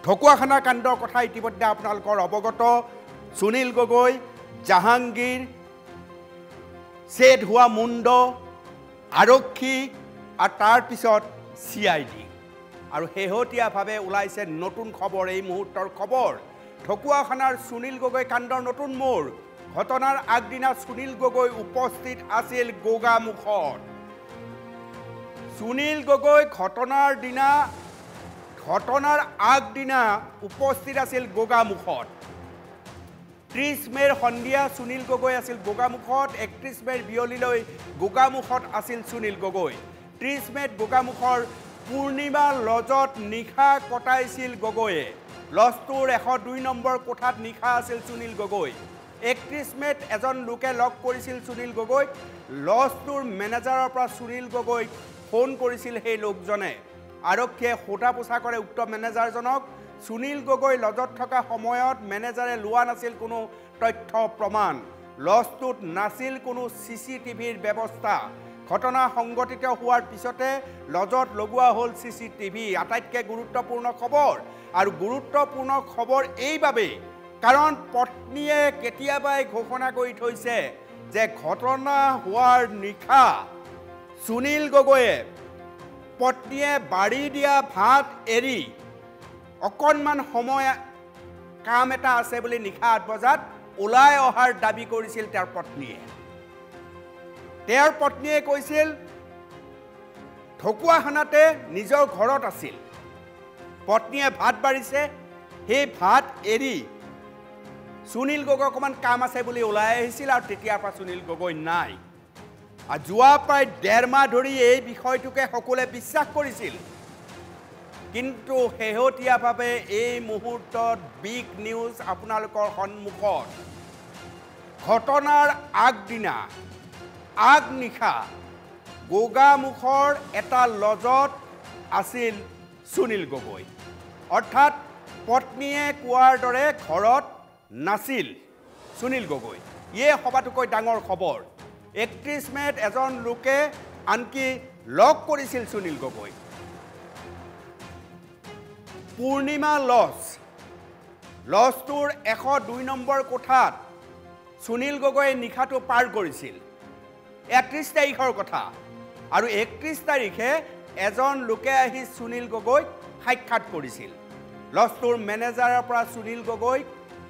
ঢকুৱাখানা কাণ্ডৰ কথা ইতিমধ্যে আপোনালোকৰ অৱগত সুনীল গগৈ জাহাংগীৰ চেড হোৱা মুণ্ড আৰক্ষী আৰু তাৰ পিছত CID আৰু শেহতীয়াভাৱে ওলাইছে নতুন খবৰ এই মুহূৰ্তৰ খবৰ ঢকুৱাখানাৰ সুনীল গগৈ কাণ্ডৰ নতুন মোৰ ঘটনাৰ আগদিনা সুনীল গগৈ উপস্থিত আছিল গোগামুখত সুনীল গগৈ ঘটনাৰ আগদিনা উপস্থিত আছিল গোগামুখত 30 মেৰ সন্ধিয়া সুনীল গগৈ আছিল গোগামুখত 31 মেৰ বিয়লিলৈ গোগামুখত আছিল সুনীল গগৈ 30 মেত গোগামুখৰ পূৰ্ণিমা লজত নিশা কটাইছিল গগৈয়ে লজটোৰ 102 নম্বৰ কোঠাত নিশা আছিল সুনীল গগৈ 31 মেত এজন লোকে লগ কৰিছিল সুনীল গগৈ লজটোৰ মেনেজাৰৰ পৰা সুনীল গগৈ ফোন কৰিছিল সেই লোকজনে আৰক্ষীয়ে সোধা পোছা কৰে উক্ত মেনেজাৰজনক সুনীল গগৈ লজত থকা সময়ত মেনেজাৰে লোৱা নাছিল কোনো তথ্য প্ৰমাণ লজটোত নাছিল কোনো CCTVৰ ব্যৱস্থা ঘটনা সংঘটিত হোৱাৰ পিছতে লজত লগোৱা হ'ল CCTV আটাইতকৈ গুৰুত্বপূৰ্ণ খবৰ আৰু গুৰুত্বপূৰ্ণ খবৰ এইবাবে কাৰণ পত্নীয়ে কেতিয়াবাই ঘোষণা কৰি থৈছে যে ঘটনা হোৱাৰ নিশা সুনীল গগৈয়ে পত্নীয়ে বাড়ি দিয়া ভাত এৰি অকণমান সময় কাম এটা আছে বুলি নিশা 8 বজাত ওলাই অহাৰ দাবী কৰিছিল তেওঁৰ পত্নীয়ে কৈছিল ঢকুৱাখানাতে নিজৰ ঘৰত আছিল পত্নীয়ে ভাত বাঢ়িছে সেই ভাত এৰি সুনীল গগৈ অকণমান কাম আছে বুলি ওলাই আহিছিল আৰু তেতিয়াৰ পৰা সুনীল গগৈ নাই আৰু যোৱা প্ৰায় 1.5 মাহ ধৰি এই বিষয়টোকে সকলোৱে বিশ্বাস কৰিছিল কিন্তু শেহতীয়াভাৱে এই মুহূৰ্তত বিগ নিউজ আপোনালোকৰ সন্মুখত ঘটনাৰ আগদিনা আগনিশা গোগামুখৰ এটা লজত আছিল সুনীল গগৈ অৰ্থাৎ পত্নীয়ে কোৱাৰ দৰে ঘৰত নাছিল সুনীল গগৈ ইয়ে সবাতোকৈ ডাঙৰ খবৰ 31 মেত এজন লোকে আনকি লগ কৰিছিল সুনীল গগৈ পূৰ্ণিমা লজটোৰ 102 নম্বৰ কোঠাত সুনীল গগৈয়ে নিশাটো পাৰ কৰিছিল 31 তাৰিখৰ কথা আৰু 31 তাৰিখে এজন লোকে আহি সুনীল গগৈক সাক্ষাৎ কৰিছিল লজটোৰ মেনেজাৰৰ পৰা সুনীল গগৈক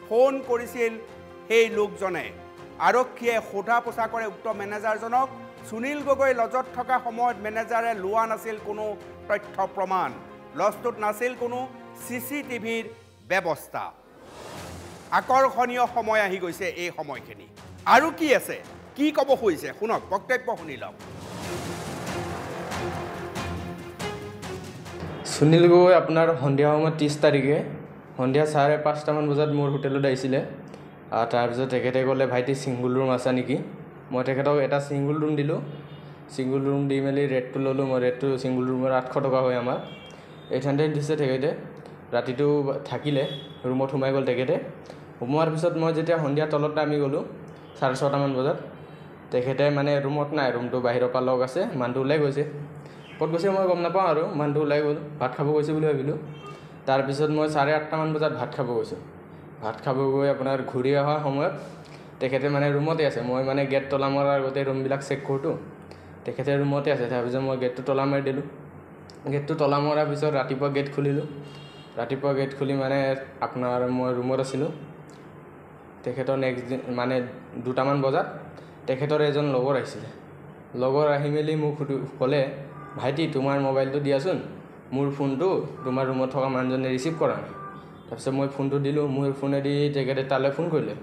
ফোন কৰিছিল সেই লোকজনে আৰক্ষীয়ে সোধা পোছা কৰে উক্ত মেনেজাৰজনক সুনীল গগৈ লজত থকা সময়ত মেনেজাৰে লোৱা নাছিল কোনো তথ্য প্ৰমাণ লজটোত নাছিল কোনো CCTVৰ ব্যৱস্থা আকৰ্ষণীয় সময় আহি গৈছে এই সময়খিনি আৰু কি আছে কি ক'ব হৈছে শুনক বক্তব্য শুনি লওক সুনীল গগৈ আপোনাৰ সন্ধিয়া সময়ত 30 তাৰিখে সন্ধিয়া 5:30 মান বজাত মোৰ হোটেলত আহিছিলে তাৰপিছত তেখেতে ক'লে ভাইটি সিংগুল ৰুম আছে নেকি মই তেখেতক এটা সিংগুল ৰুম দিলোঁ সিংগুল ৰুম দি মেলি ৰেটটো ল'লোঁ মই ৰেটটো সিংগুল ৰুমৰ 800 টকা হয় আমাৰ 800 দিছে তেখেতে ৰাতিটো থাকিলে ৰুমত সোমাই গ'ল তেখেতে সোমোৱাৰ পিছত মই যেতিয়া সন্ধিয়া তলত নামি গ'লোঁ 6:30 মান বজাত তেখেতে মানে ৰুমত নাই ৰুমটো বাহিৰৰ পৰা লগ আছে মানুহটো ওলাই গৈছে ক'ত গৈছে মই গম নাপাওঁ আৰু মানুহটো ওলাই গ'ল ভাত খাব গৈছে বুলি ভাবিলোঁ তাৰপিছত মই 8:30 মান বজাত ভাত খাব গৈছোঁ ভাত খাব গৈ আপোনাৰ ঘূৰি অহা সময়ত তেখেতে মানে ৰুমতে আছে মই মানে গেট তলা মৰাৰ আগতে ৰুমবিলাক চেক কৰোঁতো তেখেতে ৰুমতে আছে তাৰপিছত মই গেটটো তলা মাৰি দিলোঁ গেটটো তলা মৰাৰ পিছত ৰাতিপুৱা গেট খুলিলোঁ ৰাতিপুৱা গেট খুলি মানে আপোনাৰ মই ৰুমত আছিলোঁ তেখেতৰ নেক্সট দিন মানে 2টামান বজাত তেখেতৰ এজন লগৰ আহিছিলে লগৰ আহি মেলি মোক ক'লে ভাইটি তোমাৰ মোবাইলটো দিয়াচোন মোৰ ফোনটো তোমাৰ ৰুমত থকা মানুহজনে ৰিচিভ কৰা নাই তাৰপিছত মই ফোনটো দিলোঁ মোৰ ফোনেদি তেখেতে তালৈ ফোন কৰিলে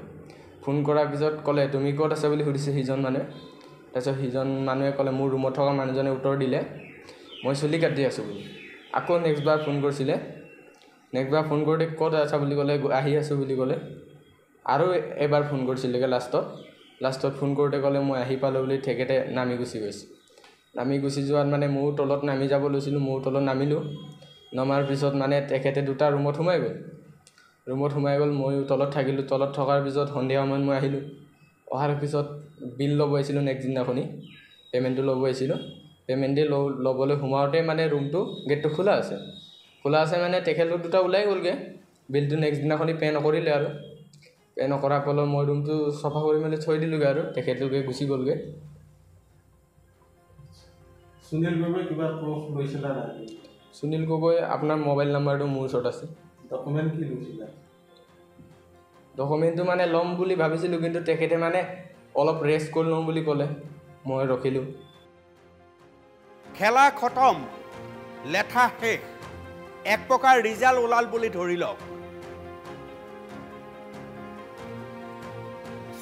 ফোন কৰাৰ পিছত ক'লে তুমি ক'ত আছে বুলি সুধিছে সিজন মানুহে তাৰপিছত সিজন মানুহে ক'লে মোৰ ৰুমত থকা মানুহজনে উত্তৰ দিলে মই চুলি কাটি আছোঁ বুলি আকৌ নেক্সটবাৰ ফোন কৰিছিলে নেক্সটবাৰ ফোন কৰোঁতে ক'ত আছা বুলি ক'লে আহি আছোঁ বুলি ক'লে আৰু এবাৰ ফোন কৰিছিলেগৈ লাষ্টত ফোন কৰোঁতে ক'লে মই আহি পালোঁ বুলি তেখেতে নামি গুচি গৈছে নামি গুচি যোৱাত মানে মোৰ তলত নামি যাব লৈছিলোঁ মোৰ তলত নামিলোঁ নমাৰ পিছত মানে তেখেতে 2টা ৰুমত সোমাই গ'ল মই তলত থাকিলোঁ তলত থকাৰ পিছত সন্ধিয়া সময়ত মই আহিলোঁ অহাৰ পিছত বিল ল'ব আহিছিলোঁ নেক্সট দিনাখনি পে'মেণ্টটো ল'ব আহিছিলোঁ পে'মেণ্টে ল'বলৈ সোমাওঁতে মানে ৰুমটো গেটটো খোলা আছে খোলা আছে মানে তেখেতলোক দুটা ওলাই গ'লগৈ বিলটো নেক্সট দিনাখনি পে' নকৰিলে আৰু পে' নকৰাৰ ফলত মই ৰুমটো চফা কৰি মেলি থৈ দিলোঁগৈ আৰু তেখেতলোকে গুচি গ'লগৈ সুনীল গগৈ কিবা প্ৰুফ লৈছিলে নাই সুনীল গগৈ আপোনাৰ মোবাইল নাম্বাৰটো মোৰ ওচৰত আছে ডকুমেণ্ট কি লৈছিলে ডকুমেণ্টটো মানে ল'ম বুলি ভাবিছিলোঁ কিন্তু তেখেতে মানে অলপ ৰেষ্ট কৰি লওঁ বুলি ক'লে মই ৰখিলোঁ খেলা খতম লেঠা শেষ এক প্ৰকাৰ ৰিজাল্ট ওলাল বুলি ধৰি লওক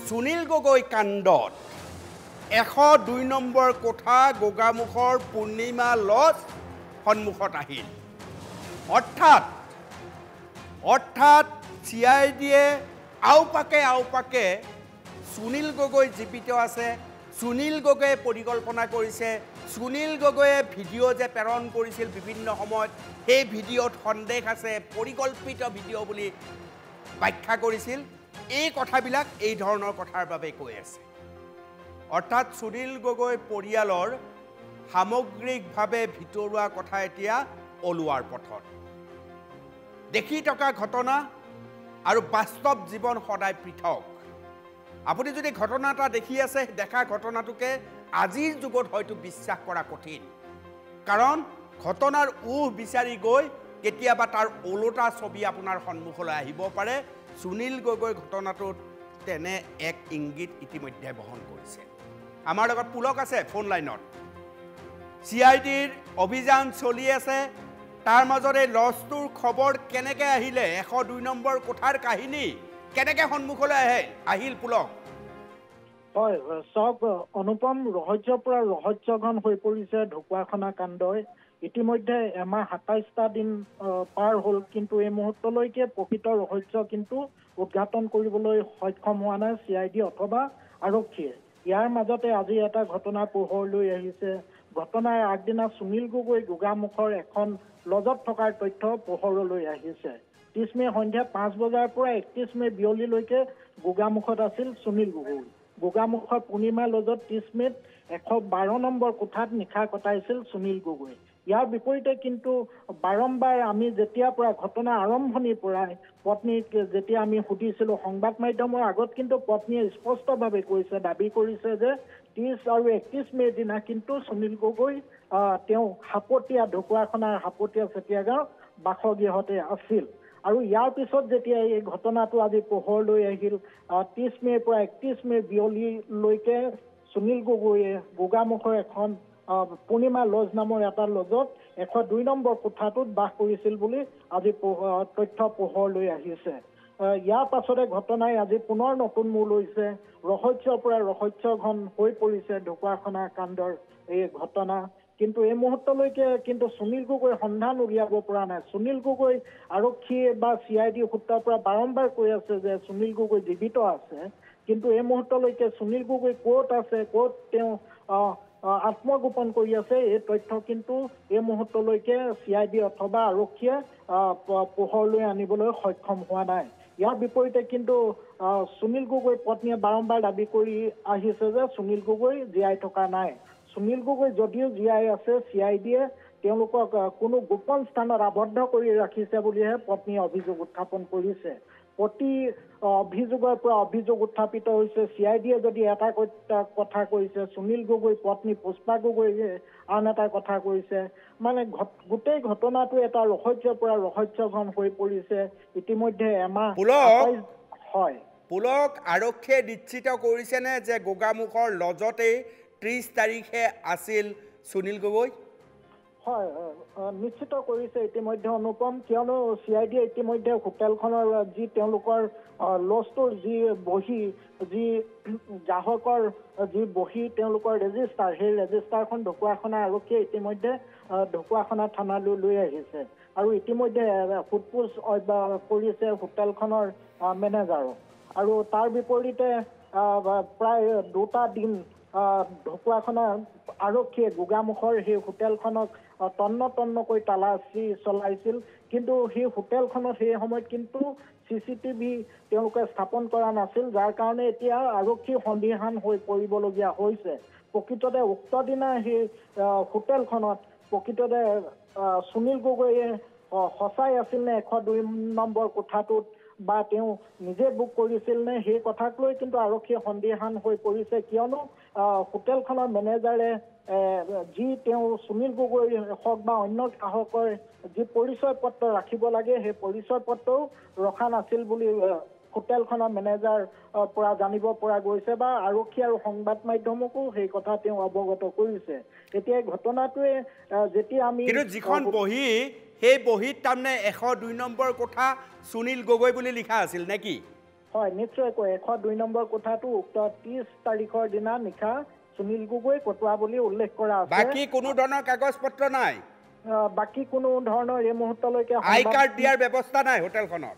সুনীল গগৈ কাণ্ডত 102 নম্বৰ কোঠা গোগামুখৰ পূৰ্ণিমা লজ সন্মুখত আহিল অৰ্থাৎ CIDয়ে আওপাকে সুনীল গগৈ জীৱিত আছে সুনীল গগৈয়ে পৰিকল্পনা কৰিছে সুনীল গগৈয়ে ভিডিঅ' যে প্ৰেৰণ কৰিছিল বিভিন্ন সময়ত সেই ভিডিঅ'ত সন্দেহ আছে পৰিকল্পিত ভিডিঅ' বুলি ব্যাখ্যা কৰিছিল এই কথাবিলাক এই ধৰণৰ কথাৰ বাবে কৈ আছে অৰ্থাৎ সুনীল গগৈ পৰিয়ালৰ সামগ্ৰিকভাৱে ভিতৰুৱা কথা এতিয়া ওলোৱাৰ পথত দেখি থকা ঘটনা আৰু বাস্তৱ জীৱন সদায় পৃথক আপুনি যদি ঘটনা এটা দেখি আছে দেখা ঘটনাটোকে আজিৰ যুগত হয়তো বিশ্বাস কৰা কঠিন কাৰণ ঘটনাৰ বিচাৰি গৈ কেতিয়াবা তাৰ ওলোটা ছবি আপোনাৰ সন্মুখলৈ আহিব পাৰে সুনীল গগৈ ঘটনাটোত তেনে এক ইংগিত ইতিমধ্যে বহন কৰিছে আমাৰ লগত পুলক আছে ফোন লাইনত CIDৰ অভিযান চলি আছে তাৰ মাজৰে লজটোৰ খবৰ কেনেকৈ আহিলে 102 নম্বৰ কোঠাৰ কাহিনী কেনেকৈ সন্মুখলৈ আহিল পুলক হয় সব অনুপম ৰহস্যৰ পৰা ৰহস্যঘন হৈ পৰিছে ঢকুৱাখানা কাণ্ডই ইতিমধ্যে এমাহ 27টা দিন পাৰ হ'ল কিন্তু এই মুহূৰ্তলৈকে প্ৰকৃত ৰহস্য কিন্তু উদ্ঘাটন কৰিবলৈ সক্ষম হোৱা নাই CID অথবা আৰক্ষীয়ে ইয়াৰ মাজতে আজি এটা ঘটনা পোহৰলৈ আহিছে ঘটনাৰ আগদিনা সুনীল গগৈ গোগামুখৰ এখন লজত থকাৰ তথ্য পোহৰলৈ আহিছে 30 মে সন্ধিয়া 5 বজাৰ পৰা 31 মে বিয়লিলৈকে গোগামুখত আছিল সুনীল গগৈ গোগামুখৰ পূৰ্ণিমা লজত 30 মেত 112 নম্বৰ কোঠাত নিশা কটাইছিল সুনীল গগৈ ইয়াৰ বিপৰীতে কিন্তু বাৰম্বাৰ আমি যেতিয়াৰ পৰা ঘটনা আৰম্ভণিৰ পৰাই পত্নীক যেতিয়া আমি সুধিছিলোঁ সংবাদ মাধ্যমৰ আগত কিন্তু পত্নীয়ে স্পষ্টভাৱে কৈছে দাবী কৰিছে যে 30 আৰু 31 মেৰ দিনা কিন্তু সুনীল গগৈ তেওঁ হাপতীয়া ঢকুৱাখানাৰ হাপতীয়া চেতিয়াগাঁও বাসগৃহতে আছিল আৰু ইয়াৰ পিছত যেতিয়া এই ঘটনাটো আজি পোহৰলৈ আহিল 30 মেৰ পৰা 31 মে বিয়লিলৈকে সুনীল গগৈয়ে গোগামুখৰ এখন পূৰ্ণিমা লজ নামৰ এটা লজত 102 নম্বৰ কোঠাটোত বাস কৰিছিল বুলি আজি তথ্য পোহৰলৈ আহিছে ইয়াৰ পাছতে ঘটনাই আজি পুনৰ নতুন মূল লৈছে ৰহস্যৰ পৰা ৰহস্যঘন হৈ পৰিছে ঢকুৱাখানা কাণ্ডৰ এই ঘটনা কিন্তু এই মুহূৰ্তলৈকে কিন্তু সুনীল গগৈ সন্ধান উলিয়াব পৰা নাই সুনীল গগৈ আৰক্ষী বা CID সূত্ৰৰ পৰা বাৰম্বাৰ কৈ আছে যে সুনীল গগৈ জীৱিত আছে কিন্তু এই মুহূৰ্তলৈকে সুনীল গগৈ ক'ত আছে ক'ত তেওঁ আত্মগোপন কৰি আছে এই তথ্য কিন্তু এই মুহূৰ্তলৈকে CID অথবা আৰক্ষীয়ে পোহৰলৈ আনিবলৈ সক্ষম হোৱা নাই ইয়াৰ বিপৰীতে কিন্তু সুনীল গগৈ পত্নীয়ে বাৰম্বাৰ দাবী কৰি আহিছে যে সুনীল গগৈ জীয়াই থকা নাই সুনীল গগৈ যদিও জীয়াই আছে CIDয়ে তেওঁলোকক কোনো গোপন স্থানত আবদ্ধ কৰি ৰাখিছে বুলিহে পত্নীয়ে অভিযোগ উত্থাপন কৰিছে প্ৰতি অভিযোগৰ পৰা অভিযোগ উত্থাপিত হৈছে CIDয়ে যদি এটা কথা কৈছে সুনীল গগৈ পত্নী পুষ্পা গগৈয়ে আন এটা কথা কৈছে মানে গোটেই ঘটনাটো এটা ৰহস্যৰ পৰা ৰহস্যঘন হৈ পৰিছে ইতিমধ্যে এমাহ হয় পুলক আৰক্ষীয়ে নিশ্চিত কৰিছেনে যে গোগামুখৰ লজতেই 30 তাৰিখে আছিল সুনীল গগৈ হয় নিশ্চিত কৰিছে ইতিমধ্যে অনুপম কিয়নো CIDয়ে ইতিমধ্যে হোটেলখনৰ যি তেওঁলোকৰ লজটোৰ যি বহি যি গ্ৰাহকৰ যি বহি তেওঁলোকৰ ৰেজিষ্টাৰ সেই ৰেজিষ্টাৰখন ঢকুৱাখানা আৰক্ষীয়ে ইতিমধ্যে ঢকুৱাখানা থানালৈ লৈ আহিছে আৰু ইতিমধ্যে সোধপোছ কৰিছে হোটেলখনৰ মেনেজাৰক আৰু তাৰ বিপৰীতে প্ৰায় 2টা দিন ঢকুৱাখানা আৰক্ষীয়ে গোগামুখৰ সেই হোটেলখনক তন্নকৈ তালাচী চলাইছিল কিন্তু সেই হোটেলখনত সেই সময়ত কিন্তু CCTV তেওঁলোকে স্থাপন কৰা নাছিল যাৰ কাৰণে এতিয়া আৰক্ষী সন্দিহান হৈ পৰিবলগীয়া হৈছে প্ৰকৃততে উক্ত দিনা সেই হোটেলখনত প্ৰকৃততে সুনীল গগৈয়ে সঁচাই আছিল নে 102 নম্বৰ কোঠাটোত বা তেওঁ নিজে বুক কৰিছিল নে সেই কথাক লৈ কিন্তু আৰক্ষী সন্দিহান হৈ পৰিছে কিয়নো হোটেলখনৰ মেনেজাৰে যি তেওঁ সুনীল গগৈ হওক বা অন্য গ্ৰাহকৰ যি পৰিচয় পত্ৰ ৰাখিব লাগে সেই পৰিচয় পত্ৰও ৰখা নাছিল বুলি হোটেলখনৰ মেনেজাৰ পৰা জানিব পৰা গৈছে বা আৰক্ষী আৰু সংবাদ মাধ্যমকো সেই কথা তেওঁ অৱগত কৰিছে এতিয়া ঘটনাটোৱে যেতিয়া আমি কিন্তু যিখন বহি সেই বহিত তাৰমানে 102 নম্বৰ কোঠা সুনীল গগৈ বুলি লিখা আছিল নেকি হয় নিশ্চয়কৈ 102 নম্বৰ কোঠাটো উক্ত 30 তাৰিখৰ দিনা নিশা সুনীল গগৈ কটোৱা বুলি উল্লেখ কৰা আছে বাকি কোনো ধৰণৰ কাগজ পত্ৰ নাই বাকি কোনো ধৰণৰ এই মুহূৰ্তলৈকে আই কাৰ্ড দিয়াৰ ব্যৱস্থা নাই হোটেলখনত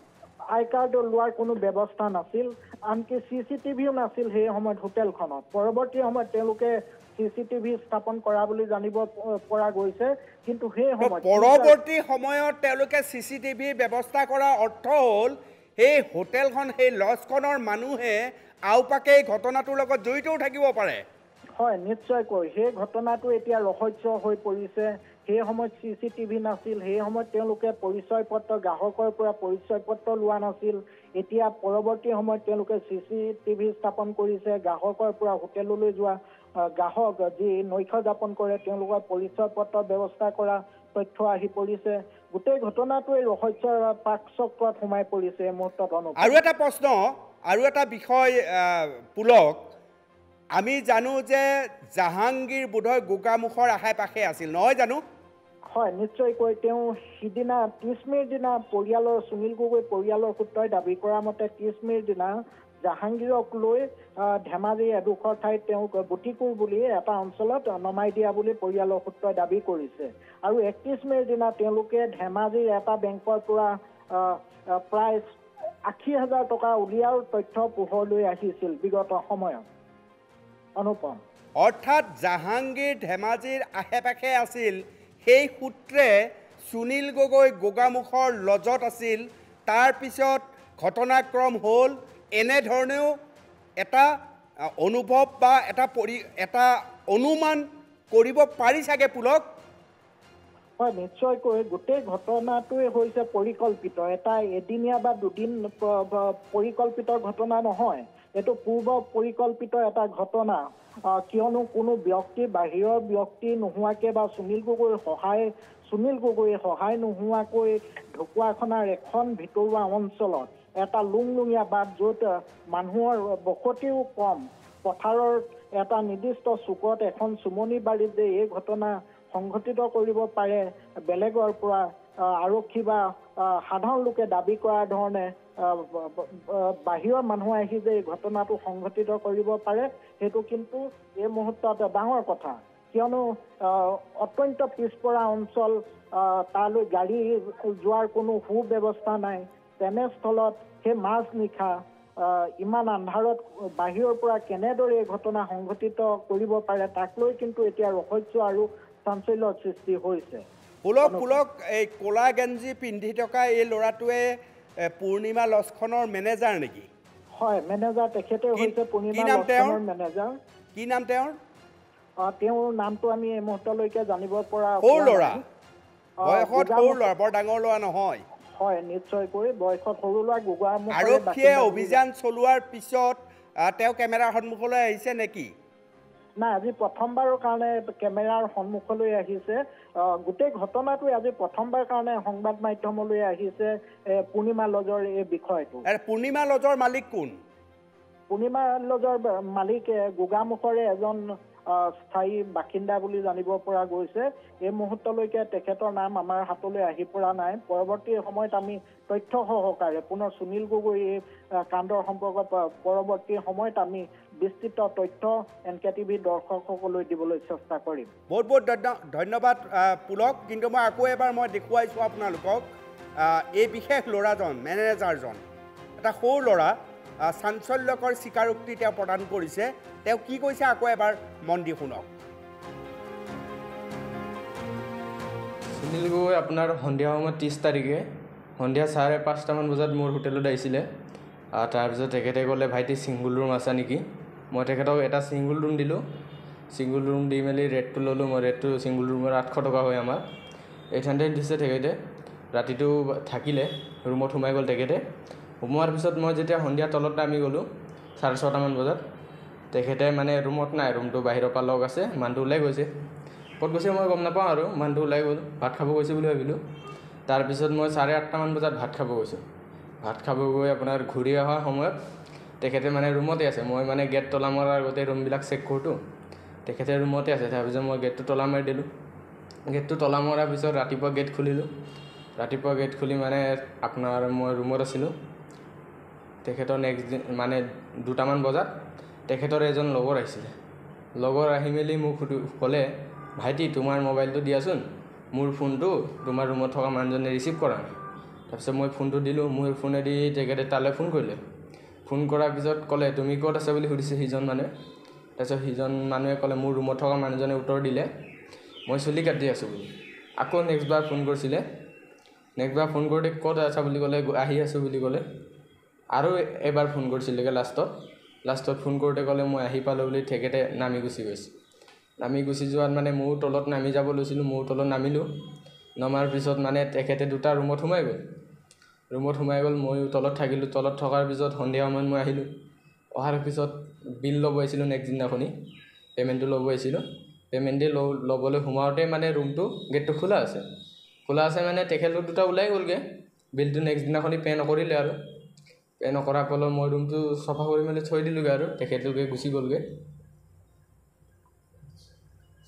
আই কাৰ্ড লোৱাৰ কোনো ব্যৱস্থা নাছিল আনকি চিচিটিভিও নাছিল সেই সময়ত হোটেলখনত পৰৱৰ্তী সময়ত তেওঁলোকে চিচিটিভি স্থাপন কৰা বুলি জানিব পৰা গৈছে কিন্তু সেই সময়ত পৰৱৰ্তী সময়ত তেওঁলোকে চিচিটিভি ব্যৱস্থা কৰা অৰ্থ হ'ল এই হোটেলখন সেই লজখনৰ মানুহে আওপাকে এই ঘটনাটোৰ লগত জড়িতও থাকিব পাৰে হয় নিশ্চয়কৈ সেই ঘটনাটো এতিয়া ৰহস্য হৈ পৰিছে সেই সময়ত চিচিটিভি নাছিল সেই সময়ত তেওঁলোকে পৰিচয় পত্ৰ গ্ৰাহকৰ পৰা পৰিচয় পত্ৰ লোৱা নাছিল এতিয়া পৰৱৰ্তী সময়ত তেওঁলোকে চিচিটিভি স্থাপন কৰিছে গ্ৰাহকৰ পৰা হোটেললৈ যোৱা গ্ৰাহক যি নৈশ যাপন কৰে তেওঁলোকৰ পৰিচয় পত্ৰ ব্যৱস্থা কৰা তথ্য আহি পৰিছে গোটেই ঘটনাটোৱে ৰহস্যৰ পাকচক্ৰত সোমাই পৰিছে মুহূৰ্তত আৰু এটা প্ৰশ্ন আৰু এটা বিষয় পুলক আমি জানো যে জাহাংগীৰ বোধহয় গোগামুখৰ আশে পাশে আছিল নহয় জানো হয় নিশ্চয়কৈ তেওঁ সিদিনা 30 মে'ৰ দিনা পৰিয়ালৰ সুনীল গগৈ পৰিয়ালৰ সূত্ৰই দাবী কৰা মতে 30 মে'ৰ দিনা জাহাংগীৰক লৈ ধেমাজি এডোখৰ ঠাইত তেওঁক বুটিকুৰ বুলি এটা অঞ্চলত নমাই দিয়া বুলি পৰিয়ালৰ সূত্ৰই দাবী কৰিছে আৰু 31 মে'ৰ দিনা তেওঁলোকে ধেমাজিৰ এটা বেংকৰ পৰা প্ৰায় 80,000 টকা উলিওৱাৰ তথ্য পোহৰলৈ আহিছিল বিগত সময়ত অনুপম অৰ্থাৎ জাহাংগীৰ ধেমাজিৰ আশে পাশে আছিল সেই সূত্ৰে সুনীল গগৈ গোগামুখৰ লজত আছিল তাৰপিছত ঘটনাক্ৰম হ'ল এনেধৰণেও এটা অনুভৱ বা এটা অনুমান কৰিব পাৰি চাগে পুলক হয় নিশ্চয়কৈ গোটেই ঘটনাটোৱে হৈছে পৰিকল্পিত এটা এদিনীয়া বা দুদিন পৰিকল্পিত ঘটনা নহয় এইটো পূৰ্ব পৰিকল্পিত এটা ঘটনা কিয়নো কোনো ব্যক্তি বাহিৰৰ ব্যক্তি নোহোৱাকৈ বা সুনীল গগৈৰ সহায় নোহোৱাকৈ ঢকুৱাখানাৰ এখন ভিতৰুৱা অঞ্চলত এটা লুংলুঙীয়া বাট য'ত মানুহৰ বসতিও কম পথাৰৰ এটা নিৰ্দিষ্ট চুকত এখন চুমনি বাৰীত যে এই ঘটনা সংঘটিত কৰিব পাৰে বেলেগৰ পৰা আৰক্ষী বা সাধাৰণ লোকে দাবী কৰা ধৰণে বাহিৰৰ মানুহ আহি যে এই ঘটনাটো সংঘটিত কৰিব পাৰে সেইটো কিন্তু এই মুহূৰ্তত ডাঙৰ কথা কিয়নো অত্যন্ত পিছপৰা অঞ্চল তালৈ গাড়ী যোৱাৰ কোনো সুব্যৱস্থা নাই তেনেস্থলত সেই মাজ নিশা ইমান আন্ধাৰত বাহিৰৰ পৰা কেনেদৰে এই ঘটনা সংঘটিত কৰিব পাৰে তাক লৈ কিন্তু এতিয়া ৰহস্য আৰু চাঞ্চল্যৰ সৃষ্টি হৈছে পুলক এই ক'লা গেঞ্জি পিন্ধি থকা এই ল'ৰাটোৱে পূৰ্ণিমা লজখনৰ মেনেজাৰ নেকি হয় মেনেজাৰ তেখেতে হৈছে পূৰ্ণিমা লজখনৰ মেনেজাৰ কি নাম তেওঁৰ তেওঁৰ নামটো আমি এই মুহূৰ্তলৈকে জানিব পৰা সৰু ল'ৰা বয়সত সৰু ল'ৰা বৰ ডাঙৰ ল'ৰা নহয় হয় নিশ্চয়কৈ বয়সত সৰু ল'ৰা গোগামুখৰ আৰক্ষীয়ে অভিযান চলোৱাৰ পিছত তেওঁ কেমেৰাৰ সন্মুখলৈ আহিছে নেকি নাই আজি প্ৰথমবাৰৰ কাৰণে কেমেৰাৰ সন্মুখলৈ আহিছে গোটেই ঘটনাটোৱে আজি প্ৰথমবাৰ কাৰণে সংবাদ মাধ্যমলৈ আহিছে পূৰ্ণিমা লজৰ এই বিষয়টো পূৰ্ণিমা লজৰ মালিক কোন পূৰ্ণিমা লজৰ মালিক গোগামুখৰে এজন স্থায়ী বাসিন্দা বুলি জানিব পৰা গৈছে এই মুহূৰ্তলৈকে তেখেতৰ নাম আমাৰ হাতলৈ আহি পৰা নাই পৰৱৰ্তী সময়ত আমি তথ্য সহকাৰে পুনৰ সুনীল গগৈ এই কাণ্ডৰ সম্পৰ্কত পৰৱৰ্তী সময়ত আমি বিস্তৃত তথ্য NKTV দৰ্শকসকললৈ দিবলৈ চেষ্টা কৰিম বহুত বহুত ধন্যবাদ পুলক কিন্তু মই আকৌ এবাৰ দেখুৱাইছোঁ আপোনালোকক এই বিশেষ ল'ৰাজন মেনেজাৰজন এটা সৰু ল'ৰা চাঞ্চল্যকৰ স্বীকাৰোক্তি তেওঁ প্ৰদান কৰিছে তেওঁ কি কৈছে আকৌ এবাৰ মন দি শুনক সুনীল গগৈ আপোনাৰ সন্ধিয়া সময়ত 30 তাৰিখে সন্ধিয়া 5:30মান বজাত মোৰ হোটেলত আহিছিলে তাৰপিছত তেখেতে ক'লে ভাইটি ছিংগুল ৰুম আছে নেকি মই তেখেতক এটা ছিংগুল ৰুম দিলোঁ ছিংগুল ৰুম দি মেলি ৰেটটো ল'লোঁ মই ৰেটটো ছিংগুল ৰুমৰ 800 টকা হয় আমাৰ 800 দিছে তেখেতে ৰাতিটো থাকিলে ৰুমত সোমাই গ'ল তেখেতে সোমোৱাৰ পিছত মই যেতিয়া সন্ধিয়া তলত নামি গ'লোঁ 6:30 মান বজাত তেখেতে মানে ৰুমত নাই ৰুমটো বাহিৰৰ পৰা লগ আছে মানুহটো ওলাই গৈছে ক'ত গৈছে মই গম নাপাওঁ আৰু মানুহটো ওলাই গ'ল ভাত খাব গৈছে বুলি ভাবিলোঁ তাৰপিছত মই 8:30 মান বজাত ভাত খাব গৈছোঁ ভাত খাব গৈ আপোনাৰ ঘূৰি অহা সময়ত তেখেতে মানে ৰুমতে আছে মই মানে গেট তলা মৰাৰ আগতে ৰুমবিলাক চেক কৰোঁতো তেখেতে ৰুমতে আছে তাৰপিছত মই গেটটো তলা মাৰি দিলোঁ গেটটো তলা মৰাৰ পিছত ৰাতিপুৱা গেট খুলিলোঁ ৰাতিপুৱা গেট খুলি মানে আপোনাৰ মই ৰুমত আছিলোঁ তেখেতৰ নেক্সট দিন মানে 2টামান বজাত তেখেতৰ এজন লগৰ আহিছিলে লগৰ আহি মেলি মোক ক'লে ভাইটি তোমাৰ মোবাইলটো দিয়াচোন মোৰ ফোনটো তোমাৰ ৰুমত থকা মানুহজনে ৰিচিভ কৰা নাই তাৰপিছত মই ফোনটো দিলোঁ মোৰ ফোনেদি তেখেতে তালৈ ফোন কৰিলে ফোন কৰাৰ পিছত ক'লে তুমি ক'ত আছে বুলি সুধিছে সিজন মানুহে তাৰপিছত সিজন মানুহে ক'লে মোৰ ৰুমত থকা মানুহজনে উত্তৰ দিলে মই চুলি কাটি আছোঁ বুলি আকৌ নেক্সটবাৰ ফোন কৰিছিলে নেক্সটবাৰ ফোন কৰোঁতে ক'ত আছা বুলি ক'লে আহি আছোঁ বুলি ক'লে আৰু এবাৰ ফোন কৰিছিলেগৈ লাষ্টত ফোন কৰোঁতে ক'লে মই আহি পালোঁ বুলি তেখেতে নামি গুচি গৈছে নামি গুচি যোৱাত মানে ময়ো তলত নামি যাব লৈছিলোঁ ময়ো তলত নামিলোঁ নমাৰ পিছত মানে তেখেতে 2টা ৰুমত সোমাই গ'ল ময়ো তলত থাকিলোঁ তলত থকাৰ পিছত সন্ধিয়া সময়ত মই আহিলোঁ অহাৰ পিছত বিল ল'ব আহিছিলোঁ নেক্সট দিনাখনি পে'মেণ্টটো ল'ব আহিছিলোঁ পে'মেণ্ট দি ল'বলৈ সোমাওঁতে মানে ৰুমটো গেটটো খোলা আছে মানে তেখেতলোক 2টা ওলাই গ'লগৈ বিলটো নেক্সট দিনাখনি পে' নকৰিলে আৰু পে' নকৰাৰ ফলত মই ৰুমটো চফা কৰি মেলি থৈ দিলোঁগৈ আৰু তেখেতলোকে গুচি গ'লগৈ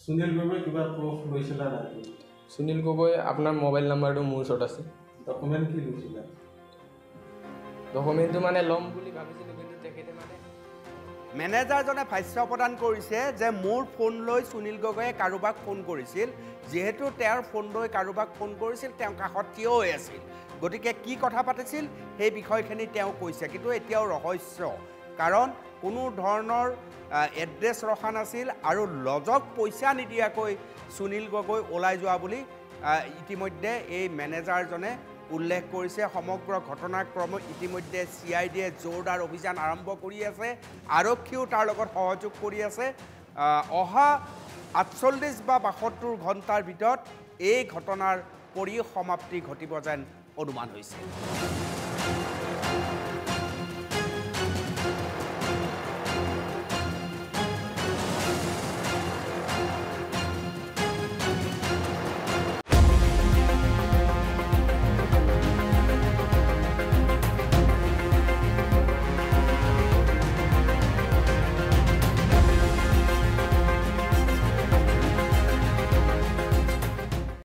সুনীল গগৈ কিবা প্ৰুফ লৈছিলা নাই সুনীল গগৈ আপোনাৰ মোবাইল নাম্বাৰটো মোৰ ওচৰত আছে ডকুমেণ্ট কি লৈছিলা ডকুমেণ্টটো মানে ল'ম বুলি ভাবিছিলোঁ কিন্তু তেখেতে মানে মেনেজাৰজনে ভাষ্য প্ৰদান কৰিছে যে মোৰ ফোন লৈ সুনীল গগৈয়ে কাৰোবাক ফোন কৰিছিল যিহেতু তেওঁৰ ফোন লৈ কাৰোবাক ফোন কৰিছিল তেওঁ কাষত থিয় হৈ আছিল গতিকে কি কথা পাতিছিল সেই বিষয়খিনি তেওঁ কৈছে কিন্তু এতিয়াও ৰহস্য কাৰণ কোনো ধৰণৰ এড্ৰেছ ৰখা নাছিল আৰু লজক পইচা নিদিয়াকৈ সুনীল গগৈ ওলাই যোৱা বুলি ইতিমধ্যে এই মেনেজাৰজনে উল্লেখ কৰিছে সমগ্ৰ ঘটনাক্ৰম ইতিমধ্যে CIDয়ে জোৰদাৰ অভিযান আৰম্ভ কৰি আছে আৰক্ষীও তাৰ লগত সহযোগ কৰি আছে অহা 48 বা 72 ঘণ্টাৰ ভিতৰত এই ঘটনাৰ পৰিসমাপ্তি ঘটিব যেন অনুমান হৈছে